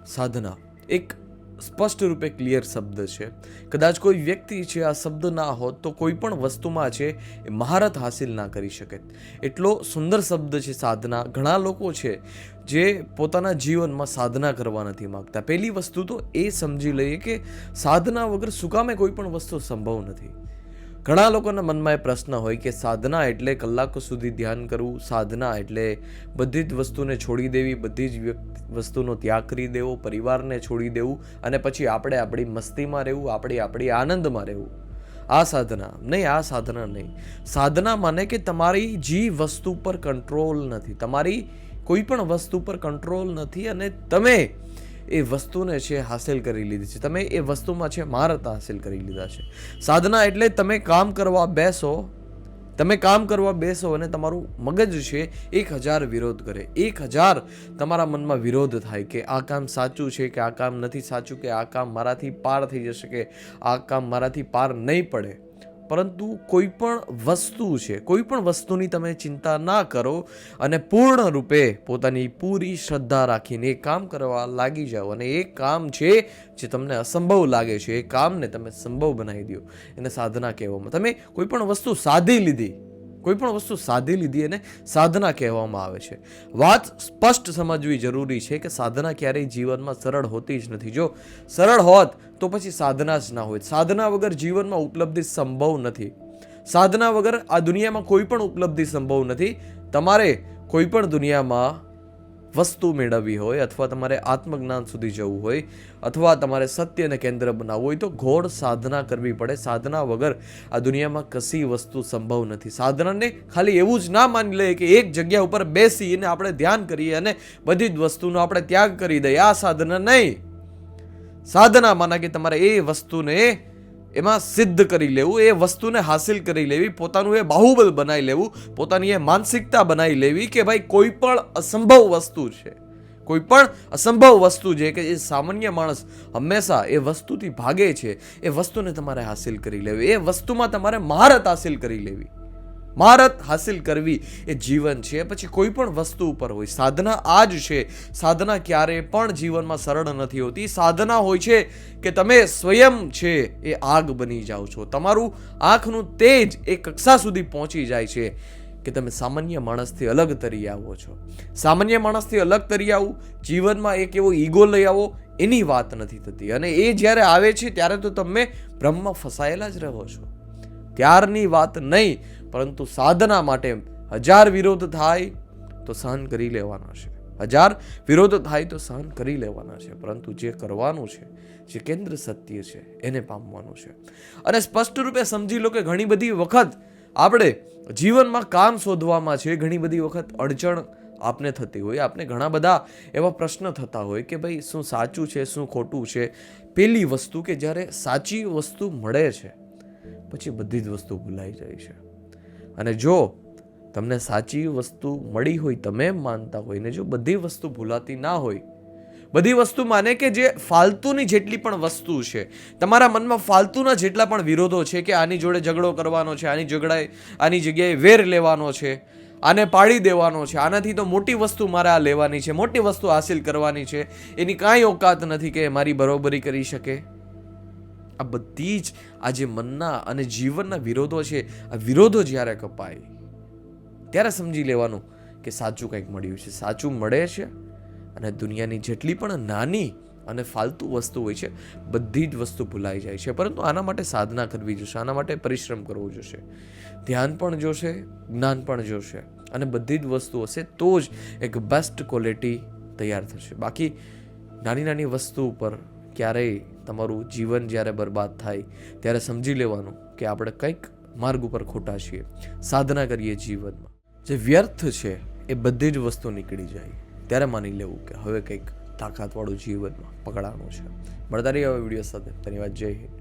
સાધના એક સ્પષ્ટ રૂપે ક્લિયર શબ્દ છે. કદાચ કોઈ વ્યક્તિ છે આ શબ્દ ના હોત તો કોઈ પણ વસ્તુમાં છે એ મહારત હાસિલ ના કરી શકે. એટલો સુંદર શબ્દ છે સાધના. ઘણા લોકો છે જે પોતાના જીવનમાં સાધના કરવા નથી માગતા. પહેલી વસ્તુ તો એ સમજી લઈએ કે સાધના વગર શું કામે કોઈ પણ વસ્તુ સંભવ નથી. ઘણા લોકોના મનમાં એ પ્રશ્ન હોય કે સાધના એટલે કલાકો સુધી ધ્યાન કરવું, સાધના એટલે બધી જ વસ્તુને છોડી દેવી, બધી જ વસ્તુનો ત્યાગ કરી દેવો, પરિવારને છોડી દેવું અને પછી આપણે આપણી મસ્તીમાં રહેવું, આપણી આનંદમાં રહેવું. આ સાધના નહીં, આ સાધના નહીં. સાધના માને કે તમારી જે વસ્તુ પર કંટ્રોલ નથી, તમારી કોઈ પણ વસ્તુ પર કંટ્રોલ નથી અને તમે એ વસ્તુને છે હાસિલ કરી લીધી છે, તમે એ વસ્તુમાં છે મહારત હાસિલ કરી લીધા છે. સાધના એટલે તમે કામ કરવા બેસો અને તમારું મગજ છે 1000 વિરોધ કરે, 1000 તમારા મનમાં વિરોધ થાય કે આ કામ સાચું છે કે આ કામ નથી સાચું, કે આ કામ મારાથી પાર થઈ જશે કે આ કામ મારાથી પાર નહીં પડે. પરંતુ કોઈ પણ વસ્તુ છે, કોઈ પણ વસ્તુની તમે ચિંતા ના કરો અને પૂર્ણ રૂપે પોતાની પૂરી શ્રદ્ધા રાખીને એ કામ કરવા લાગી જાઓ અને એ કામ છે જે તમને અસંભવ લાગે છે એ કામને તમે સંભવ બનાવી દો, એને સાધના કહેવામાં. તમે કોઈ પણ વસ્તુ સાધી લીધી એને સાધના કહેવામાં આવે છે. વાત સ્પષ્ટ સમજવી જરૂરી છે કે સાધના ક્યારેય જીવનમાં સરળ હોતી જ નથી. જો સરળ હોત તો પછી સાધના જ ના હોય. સાધના વગર જીવનમાં ઉપલબ્ધિ સંભવ નથી. સાધના વગર આ દુનિયામાં કોઈ પણ ઉપલબ્ધિ સંભવ નથી. તમારે કોઈ પણ દુનિયામાં વસ્તુ મેળવવી હોય અથવા તમારે આત્મજ્ઞાન સુધી જવું હોય અથવા તમારે સત્યને કેન્દ્ર બનાવવું હોય તો ઘોર સાધના કરવી પડે. સાધના વગર આ દુનિયામાં કશી વસ્તુ સંભવ નથી. સાધનાને ખાલી એવું જ ના માની લઈએ કે એક જગ્યા ઉપર બેસીને આપણે ધ્યાન કરીએ અને બધી જ વસ્તુનો આપણે ત્યાગ કરી દઈએ. આ સાધના નહીં. સાધના માના કે તમારે એ વસ્તુને એમાં સિદ્ધ કરી લેવું, એ વસ્તુને હાસિલ કરી લેવી, પોતાનું એ બાહુબલ બનાવી લેવું, પોતાની એ માનસિકતા બનાવી લેવી કે ભાઈ કોઈ પણ અસંભવ વસ્તુ છે, કોઈ પણ અસંભવ વસ્તુ છે કે જે સામાન્ય માણસ હંમેશા એ વસ્તુથી ભાગે છે, એ વસ્તુને તમારે હાસિલ કરી લેવી, એ વસ્તુમાં તમારે મહારત હાસિલ કરી લેવી. મહારત હાસિલ કરવી એ જીવન છે. પછી કોઈ પણ વસ્તુ ઉપર હોય. સાધના આ જ છે. સાધના ક્યારે પણ જીવનમાં સરળ નથી હોતી. સાધના હોય છે કે તમે સ્વયં છે એ આગ બની જાઓ છો. તમારું આંખનું તેજ એ કક્ષા સુધી પહોંચી જાય છે કે તમે સામાન્ય માણસથી અલગ તરી આવો છો. સામાન્ય માણસથી અલગ તરી આવું, જીવનમાં એક એવો ઈગો લઈ આવો, એની વાત નથી થતી. અને એ જ્યારે આવે છે ત્યારે તો તમે ભ્રમમાં ફસાયેલા જ રહો છો. ત્યારની વાત નહીં, પરંતુ સાધના માટે 1000 વિરોધ થાય તો સહન કરી લેવાના છે. 1000 વિરોધ થાય તો સહન કરી લેવાના છે. પરંતુ જે કરવાનું છે, જે કેન્દ્ર સત્ય છે, એને પામવાનું છે. અને સ્પષ્ટ રૂપે સમજી લો કે ઘણી બધી વખત આપણે જીવનમાં કામ શોધવામાં છે, ઘણી બધી વખત અડચણ આપને થતી હોય. આપને ઘણા બધા એવા પ્રશ્ન થતા હોય કે ભાઈ શું સાચું છે, શું ખોટું છે. પહેલી વસ્તુ કે જ્યારે સાચી વસ્તુ મળે છે પછી બધી જ વસ્તુ ભૂલાઈ જાય છે. અને જો તમને સાચી વસ્તુ મળી હોય, તમે એમ માનતા હોય ને જો બધી વસ્તુ ભૂલાતી ના હોય, બધી વસ્તુ માને કે જે ફાલતુની જેટલી પણ વસ્તુ છે, તમારા મનમાં ફાલતુના જેટલા પણ વિરોધો છે કે આની જોડે ઝઘડો કરવાનો છે, આની જગ્યાએ વેર લેવાનો છે, આને પાડી દેવાનો છે, આનાથી તો મોટી વસ્તુ મારે આ લેવાની છે, મોટી વસ્તુ હાસિલ કરવાની છે, એની કાંઈ ઓકાત નથી કે મારી બરોબરી કરી શકે. આ બધી જ આ જે મનના અને જીવનના વિરોધો છે, આ વિરોધો જ્યારે કપાય ત્યારે સમજી લેવાનું કે સાચું કંઈક મળ્યું છે, સાચું મળે છે. અને દુનિયાની જેટલી પણ નાની અને ફાલતુ વસ્તુ હોય છે બધી જ વસ્તુ ભૂલાઈ જાય છે. પરંતુ આના માટે સાધના કરવી જોશે, આના માટે પરિશ્રમ કરવો જોશે, ધ્યાન પણ જોશે, જ્ઞાન પણ જોશે અને બધી જ વસ્તુ હશે તો જ એક બેસ્ટ ક્વોલિટી તૈયાર થશે. બાકી નાની નાની વસ્તુ ઉપર ક્યારેય તમારું જીવન જ્યારે બરબાદ થાય ત્યારે સમજી લેવાનું કે આપણે કંઈક માર્ગ ઉપર ખોટા છીએ. સાધના કરીએ જીવનમાં, જે વ્યર્થ છે એ બધી જ વસ્તુ નીકળી જાય ત્યારે માની લેવું કે હવે કંઈક તાકાતવાળું જીવનમાં પકડાનું છે. મળતા રહીએ હવે વિડીયો સાથે. ધન્યવાદ. જય હિન્દ.